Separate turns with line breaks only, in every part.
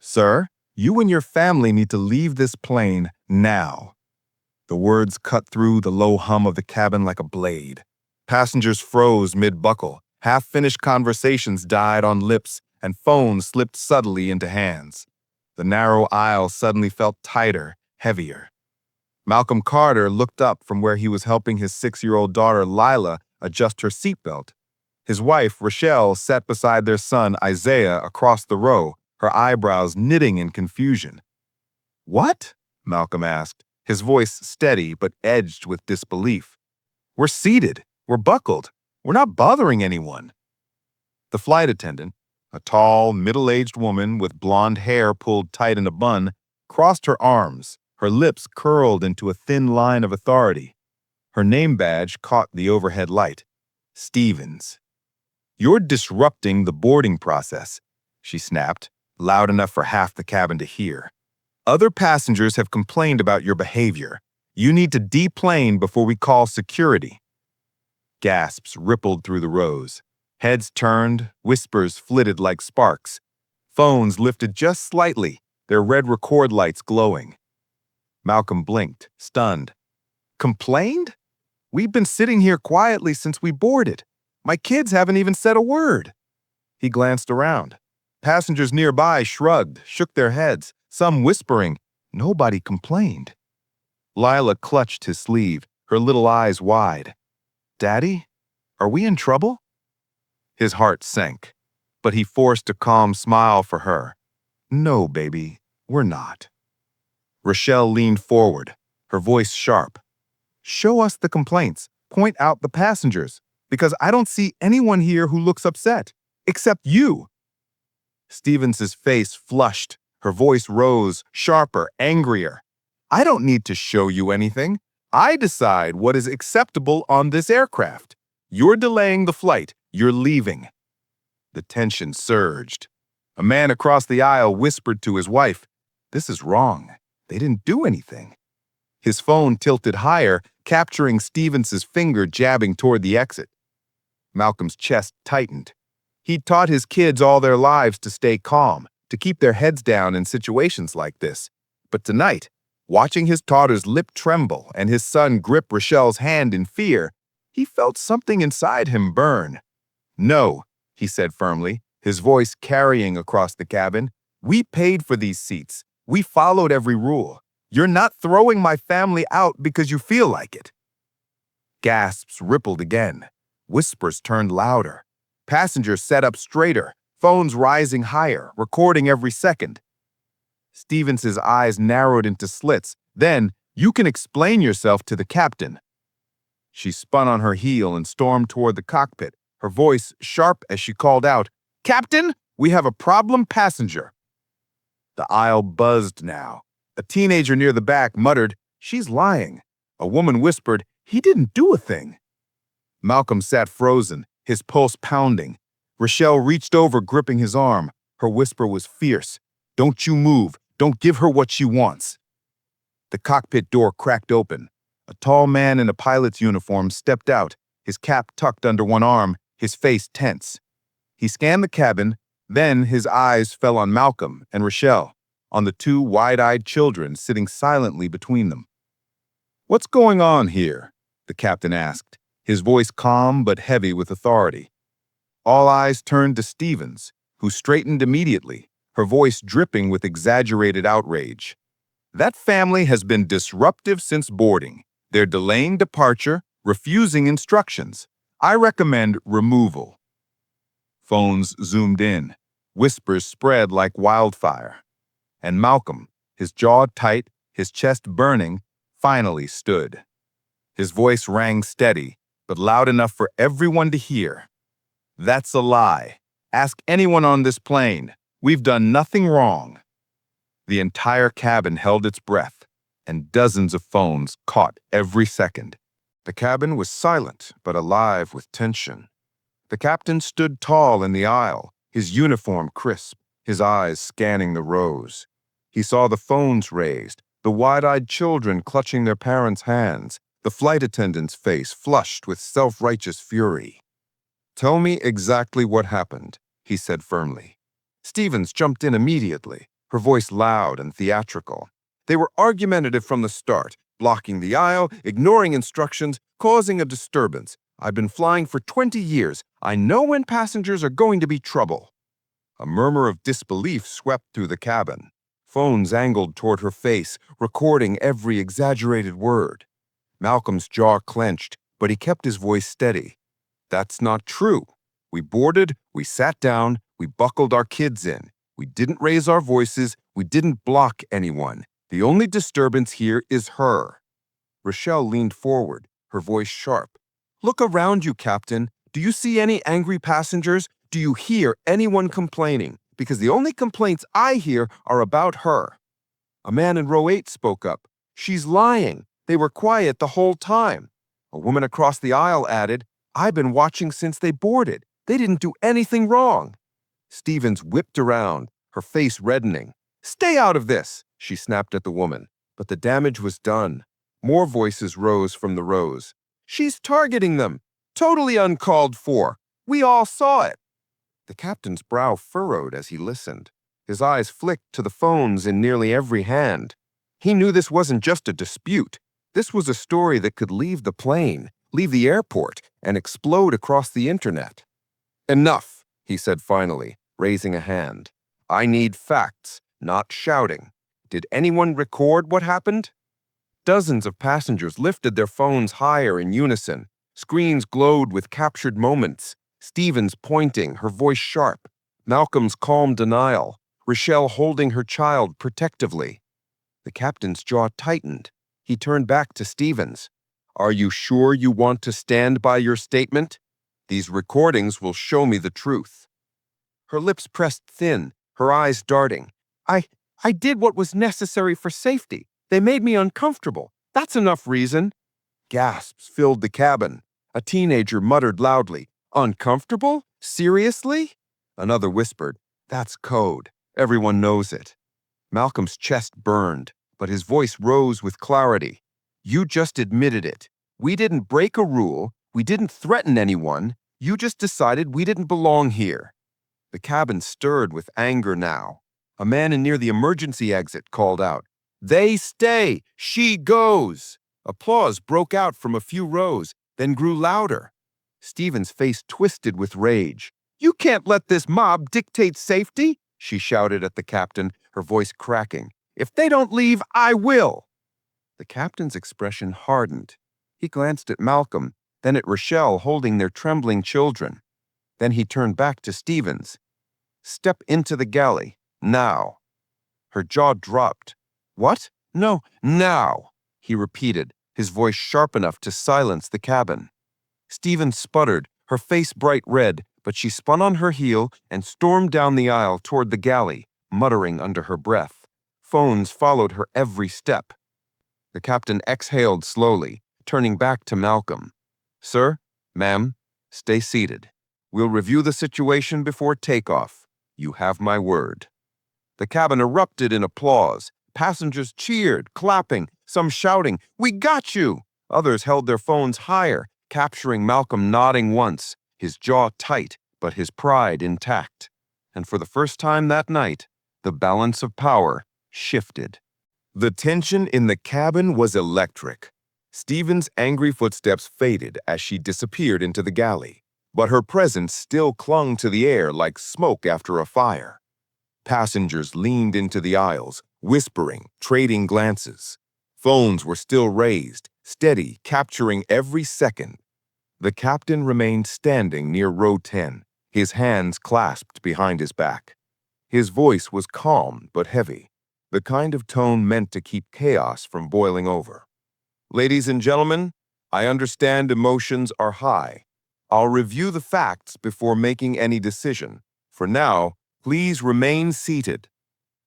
Sir, you and your family need to leave this plane now. The words cut through the low hum of the cabin like a blade. Passengers froze mid-buckle. Half-finished conversations died on lips, and phones slipped subtly into hands. The narrow aisle suddenly felt tighter, heavier. Malcolm Carter looked up from where he was helping his 6-year-old daughter, Lila, adjust her seatbelt. His wife, Rochelle, sat beside their son, Isaiah, across the row, her eyebrows knitting in confusion. "What?" Malcolm asked, his voice steady but edged with disbelief. "We're seated. We're buckled. We're not bothering anyone." The flight attendant, a tall, middle-aged woman with blonde hair pulled tight in a bun, crossed her arms, her lips curled into a thin line of authority. Her name badge caught the overhead light. Stevens. "You're disrupting the boarding process," she snapped, loud enough for half the cabin to hear. "Other passengers have complained about your behavior. You need to deplane before we call security." Gasps rippled through the rows. Heads turned, whispers flitted like sparks. Phones lifted just slightly, their red record lights glowing. Malcolm blinked, stunned. "Complained? We've been sitting here quietly since we boarded. My kids haven't even said a word." He glanced around. Passengers nearby shrugged, shook their heads, some whispering, "Nobody complained." Lila clutched his sleeve, her little eyes wide. "Daddy, are we in trouble?" His heart sank, but he forced a calm smile for her. "No, baby, we're not." Rochelle leaned forward, her voice sharp. "Show us the complaints. Point out the passengers, because I don't see anyone here who looks upset, except you." Stevens's face flushed. Her voice rose, sharper, angrier. "I don't need to show you anything. I decide what is acceptable on this aircraft. You're delaying the flight. You're leaving." The tension surged. A man across the aisle whispered to his wife, "This is wrong. They didn't do anything." His phone tilted higher, capturing Stevens's finger jabbing toward the exit. Malcolm's chest tightened. He'd taught his kids all their lives to stay calm, to keep their heads down in situations like this. But tonight, watching his daughter's lip tremble and his son grip Rochelle's hand in fear, he felt something inside him burn. "No," he said firmly, his voice carrying across the cabin. "We paid for these seats. We followed every rule. You're not throwing my family out because you feel like it." Gasps rippled again. Whispers turned louder. Passengers sat up straighter, phones rising higher, recording every second. Stevens's eyes narrowed into slits. Then, "You can explain yourself to the captain." She spun on her heel and stormed toward the cockpit, her voice sharp as she called out, "Captain, we have a problem passenger." The aisle buzzed now. A teenager near the back muttered, "She's lying." A woman whispered, "He didn't do a thing." Malcolm sat frozen, his pulse pounding. Rochelle reached over, gripping his arm. Her whisper was fierce. "Don't you move. Don't give her what she wants." The cockpit door cracked open. A tall man in a pilot's uniform stepped out, his cap tucked under one arm, his face tense. He scanned the cabin, then his eyes fell on Malcolm and Rochelle, on the two wide-eyed children sitting silently between them. "What's going on here?" the captain asked, his voice calm but heavy with authority. All eyes turned to Stevens, who straightened immediately, her voice dripping with exaggerated outrage. "That family has been disruptive since boarding. They're delaying departure, refusing instructions. I recommend removal." Phones zoomed in. Whispers spread like wildfire. And Malcolm, his jaw tight, his chest burning, finally stood. His voice rang steady, but loud enough for everyone to hear. "That's a lie. Ask anyone on this plane. We've done nothing wrong." The entire cabin held its breath, and dozens of phones caught every second. The cabin was silent, but alive with tension. The captain stood tall in the aisle, his uniform crisp, his eyes scanning the rows. He saw the phones raised, the wide-eyed children clutching their parents' hands, the flight attendant's face flushed with self-righteous fury. "Tell me exactly what happened," he said firmly. Stevens jumped in immediately. her voice loud and theatrical. They were argumentative from the start, blocking the aisle, ignoring instructions, causing a disturbance. I've been flying for 20 years. I know when passengers are going to be trouble. A murmur of disbelief swept through the cabin. Phones angled toward her face, recording every exaggerated word. Malcolm's jaw clenched, but he kept his voice steady. That's not true. We boarded, we sat down, we buckled our kids in. We didn't raise our voices, we didn't block anyone. The only disturbance here is her. Rochelle leaned forward, her voice sharp. Look around you, Captain. Do you see any angry passengers? Do you hear anyone complaining? Because the only complaints I hear are about her. A man in row 8 spoke up. She's lying. They were quiet the whole time. A woman across the aisle added, I've been watching since they boarded. They didn't do anything wrong. Stevens whipped around, her face reddening. Stay out of this, she snapped at the woman. But the damage was done. More voices rose from the rows. She's targeting them. Totally uncalled for. We all saw it. The captain's brow furrowed as he listened. His eyes flicked to the phones in nearly every hand. He knew this wasn't just a dispute. This was a story that could leave the plane, leave the airport, and explode across the internet. Enough, he said finally, raising a hand. I need facts, not shouting. Did anyone record what happened? Dozens of passengers lifted their phones higher in unison. Screens glowed with captured moments. Stevens pointing, her voice sharp. Malcolm's calm denial. Rochelle holding her child protectively. The captain's jaw tightened. He turned back to Stevens. Are you sure you want to stand by your statement? These recordings will show me the truth. Her lips pressed thin, her eyes darting. I did what was necessary for safety. They made me uncomfortable. That's enough reason. Gasps filled the cabin. A teenager muttered loudly, Uncomfortable? Seriously? Another whispered, That's code. Everyone knows it. Malcolm's chest burned, but his voice rose with clarity. You just admitted it. We didn't break a rule. We didn't threaten anyone. You just decided we didn't belong here. The cabin stirred with anger now. A man in near the emergency exit called out, They stay! She goes! Applause broke out from a few rows, then grew louder. Stephen's face twisted with rage. You can't let this mob dictate safety, she shouted at the captain, her voice cracking. If they don't leave, I will. The captain's expression hardened. He glanced at Malcolm, then at Rochelle holding their trembling children. Then he turned back to Stevens. Step into the galley, now. Her jaw dropped. What? No, now, he repeated, his voice sharp enough to silence the cabin. Stevens sputtered, her face bright red, but she spun on her heel and stormed down the aisle toward the galley, muttering under her breath. Phones followed her every step. The captain exhaled slowly, turning back to Malcolm. Sir, ma'am, stay seated. We'll review the situation before takeoff. You have my word. The cabin erupted in applause. Passengers cheered, clapping, some shouting, We got you! Others held their phones higher, capturing Malcolm nodding once, his jaw tight, but his pride intact. And for the first time that night, the balance of power shifted. The tension in the cabin was electric. Stephen's angry footsteps faded as she disappeared into the galley, but her presence still clung to the air like smoke after a fire. Passengers leaned into the aisles, whispering, trading glances. Phones were still raised, steady, capturing every second. The captain remained standing near row 10, his hands clasped behind his back. His voice was calm but heavy, the kind of tone meant to keep chaos from boiling over. Ladies and gentlemen, I understand emotions are high. I'll review the facts before making any decision. For now, please remain seated.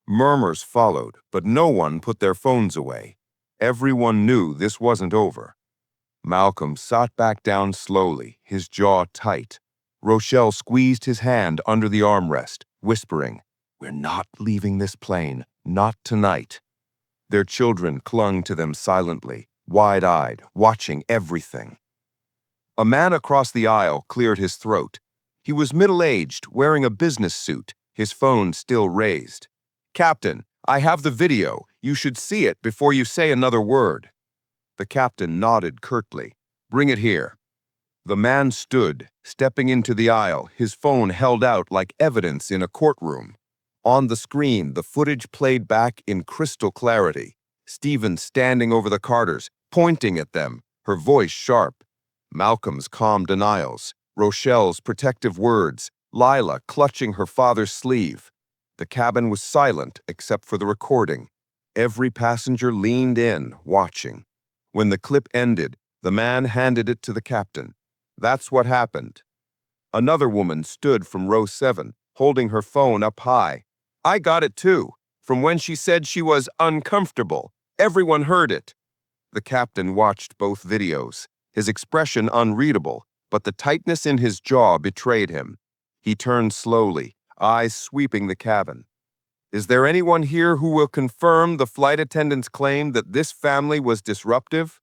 Murmurs followed, but no one put their phones away. Everyone knew this wasn't over. Malcolm sat back down slowly, his jaw tight. Rochelle squeezed his hand under the armrest, whispering, We're not leaving this plane, not tonight. Their children clung to them silently, wide-eyed, watching everything. A man across the aisle cleared his throat. He was middle-aged, wearing a business suit, his phone still raised. "Captain, I have the video. You should see it before you say another word." The captain nodded curtly. "Bring it here." The man stood, stepping into the aisle, his phone held out like evidence in a courtroom. On the screen, the footage played back in crystal clarity. Stevens standing over the Carters, pointing at them, her voice sharp. Malcolm's calm denials, Rochelle's protective words, Lila clutching her father's sleeve. The cabin was silent except for the recording. Every passenger leaned in, watching. When the clip ended, the man handed it to the captain. "That's what happened." Another woman stood from row 7, holding her phone up high. "I got it too, from when she said she was uncomfortable. Everyone heard it." The captain watched both videos, his expression unreadable, but the tightness in his jaw betrayed him. He turned slowly, eyes sweeping the cabin. "Is there anyone here who will confirm the flight attendant's claim that this family was disruptive?"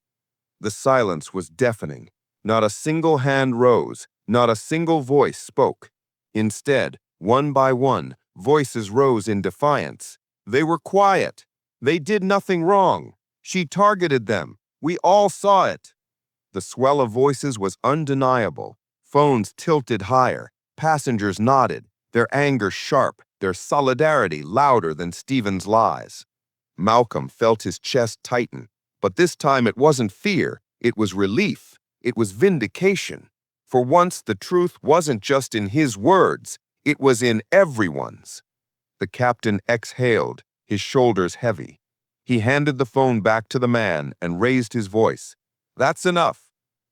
The silence was deafening. Not a single hand rose, not a single voice spoke. Instead, one by one, voices rose in defiance. "They were quiet. They did nothing wrong. She targeted them. We all saw it." The swell of voices was undeniable. Phones tilted higher. Passengers nodded, their anger sharp, their solidarity louder than Stephen's lies. Malcolm felt his chest tighten, but this time it wasn't fear, it was relief. It was vindication. For once, the truth wasn't just in his words, it was in everyone's. The captain exhaled, his shoulders heavy. He handed the phone back to the man and raised his voice. "That's enough."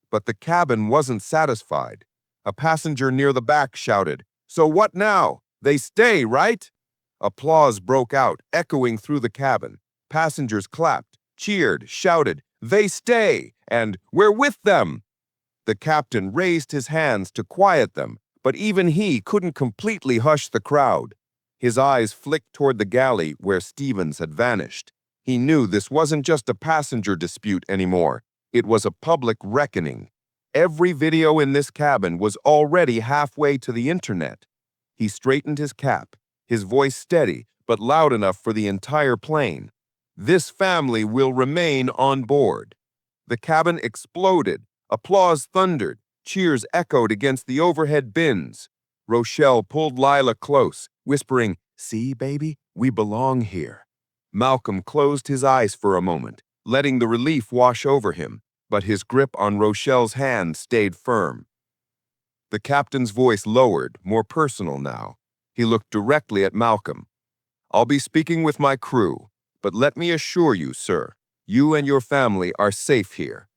But the cabin wasn't satisfied. A passenger near the back shouted, "So what now? They stay, right?" Applause broke out, echoing through the cabin. Passengers clapped, cheered, shouted, "They stay!" and "We're with them!" The captain raised his hands to quiet them, but even he couldn't completely hush the crowd. His eyes flicked toward the galley where Stevens had vanished. He knew this wasn't just a passenger dispute anymore. It was a public reckoning. Every video in this cabin was already halfway to the internet. He straightened his cap, his voice steady but loud enough for the entire plane. "This family will remain on board." The cabin exploded. Applause thundered. Cheers echoed against the overhead bins. Rochelle pulled Lila close, whispering, "See, baby, we belong here." Malcolm closed his eyes for a moment, letting the relief wash over him, but his grip on Rochelle's hand stayed firm. The captain's voice lowered, more personal now. He looked directly at Malcolm. "I'll be speaking with my crew, but let me assure you, sir, you and your family are safe here."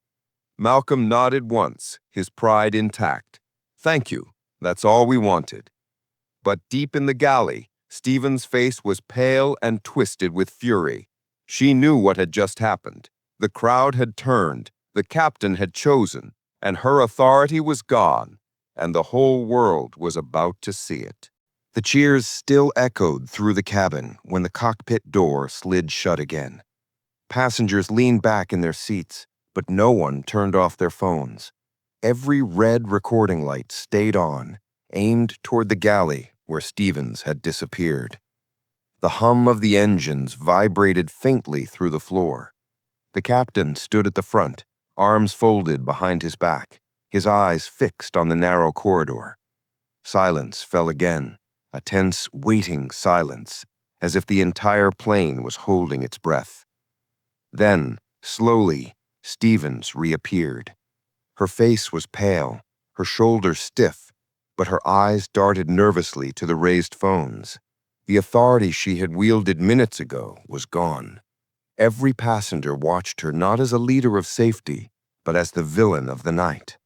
Malcolm nodded once, his pride intact. "Thank you, that's all we wanted." But deep in the galley, Stephen's face was pale and twisted with fury. She knew what had just happened. The crowd had turned, the captain had chosen, and her authority was gone, and the whole world was about to see it. The cheers still echoed through the cabin when the cockpit door slid shut again. Passengers leaned back in their seats, but no one turned off their phones. Every red recording light stayed on, aimed toward the galley where Stevens had disappeared. The hum of the engines vibrated faintly through the floor. The captain stood at the front, arms folded behind his back, his eyes fixed on the narrow corridor. Silence fell again, a tense, waiting silence, as if the entire plane was holding its breath. Then, slowly, Stevens reappeared. Her face was pale, her shoulders stiff, but her eyes darted nervously to the raised phones. The authority she had wielded minutes ago was gone. Every passenger watched her not as a leader of safety, but as the villain of the night.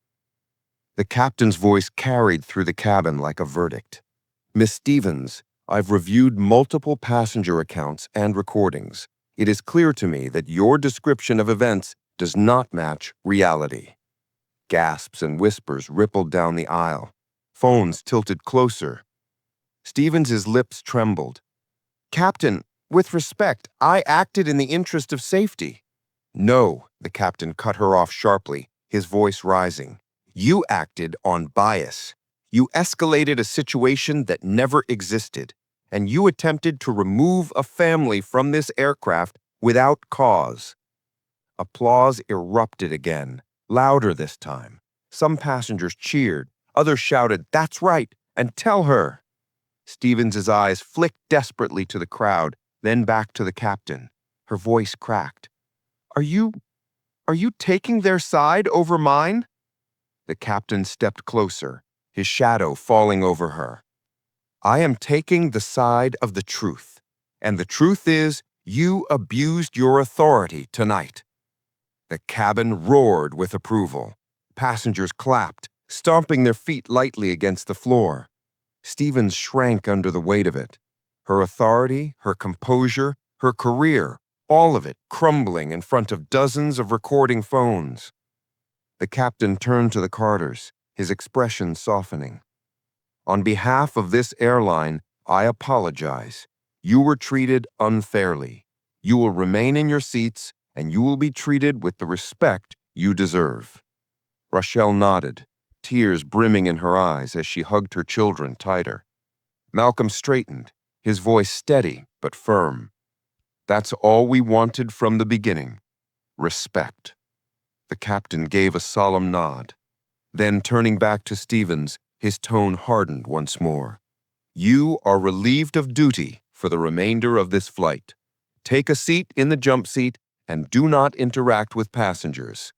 The captain's voice carried through the cabin like a verdict. "Miss Stevens, I've reviewed multiple passenger accounts and recordings. It is clear to me that your description of events does not match reality." Gasps and whispers rippled down the aisle. Phones tilted closer. Stevens's lips trembled. "Captain, with respect, I acted in the interest of safety." "No," the captain cut her off sharply, his voice rising. "You acted on bias. You escalated a situation that never existed.
and you attempted to remove a family from this aircraft without cause." Applause erupted again, louder this time. Some passengers cheered, others shouted, "That's right, and tell her." Stevens's eyes flicked desperately to the crowd, then back to the captain. Her voice cracked. Are you taking their side over mine?" The captain stepped closer, his shadow falling over her. "I am taking the side of the truth, and the truth is you abused your authority tonight." The cabin roared with approval. Passengers clapped, stomping their feet lightly against the floor. Stevens shrank under the weight of it. Her authority, her composure, her career, all of it crumbling in front of dozens of recording phones. The captain turned to the Carters, his expression softening. "On behalf of this airline, I apologize. You were treated unfairly. You will remain in your seats, and you will be treated with the respect you deserve." Rochelle nodded, tears brimming in her eyes as she hugged her children tighter. Malcolm straightened, his voice steady but firm. "That's all we wanted from the beginning. Respect." The captain gave a solemn nod. Then, turning back to Stevens, his tone hardened once more. "You are relieved of duty for the remainder of this flight. Take a seat in the jump seat and do not interact with passengers."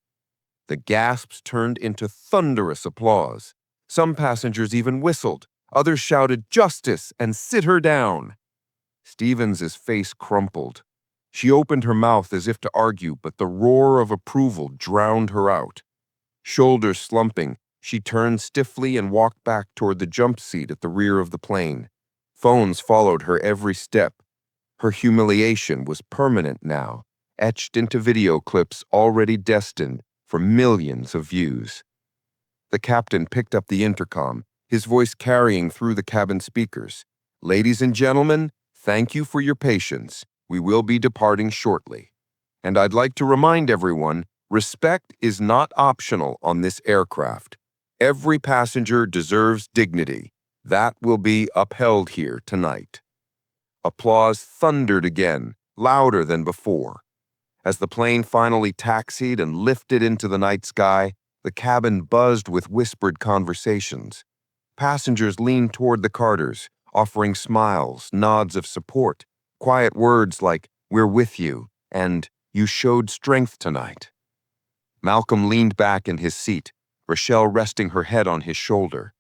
The gasps turned into thunderous applause. Some passengers even whistled. Others shouted, "Justice!" and "Sit her down!" Stevens's face crumpled. She opened her mouth as if to argue, but the roar of approval drowned her out. Shoulders slumping, she turned stiffly and walked back toward the jump seat at the rear of the plane. Phones followed her every step. Her humiliation was permanent now, etched into video clips already destined for millions of views. The captain picked up the intercom, his voice carrying through the cabin speakers. "Ladies and gentlemen, thank you for your patience. We will be departing shortly. And I'd like to remind everyone, respect is not optional on this aircraft. Every passenger deserves dignity. That will be upheld here tonight." Applause thundered again, louder than before. As the plane finally taxied and lifted into the night sky, the cabin buzzed with whispered conversations. Passengers leaned toward the Carters, offering smiles, nods of support, quiet words like, "We're with you," and "You showed strength tonight." Malcolm leaned back in his seat, Rochelle resting her head on his shoulder.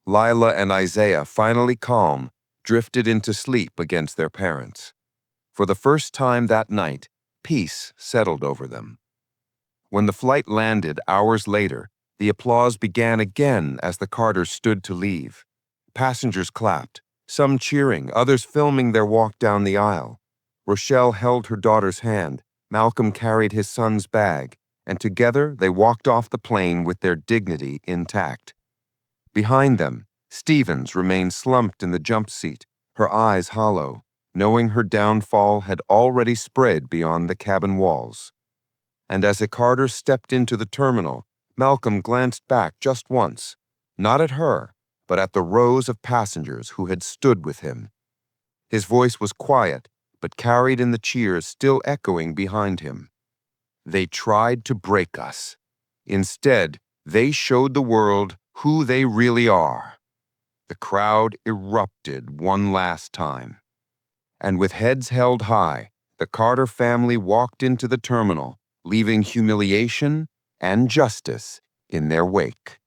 Lila and Isaiah, finally calm, drifted into sleep against their parents. For the first time that night, peace settled over them. When the flight landed hours later, the applause began again as the Carters stood to leave. Passengers clapped, some cheering, others filming their walk down the aisle. Rochelle held her daughter's hand, Malcolm carried his son's bag, and together they walked off the plane with their dignity intact. Behind them, Stevens remained slumped in the jump seat, her eyes hollow, knowing her downfall had already spread beyond the cabin walls. And as a Carter stepped into the terminal, Malcolm glanced back just once, not at her, but at the rows of passengers who had stood with him. His voice was quiet, but carried in the cheers still echoing behind him. "They tried to break us. Instead, they showed the world who they really are." The crowd erupted one last time. And with heads held high, the Carter family walked into the terminal, leaving humiliation and justice in their wake.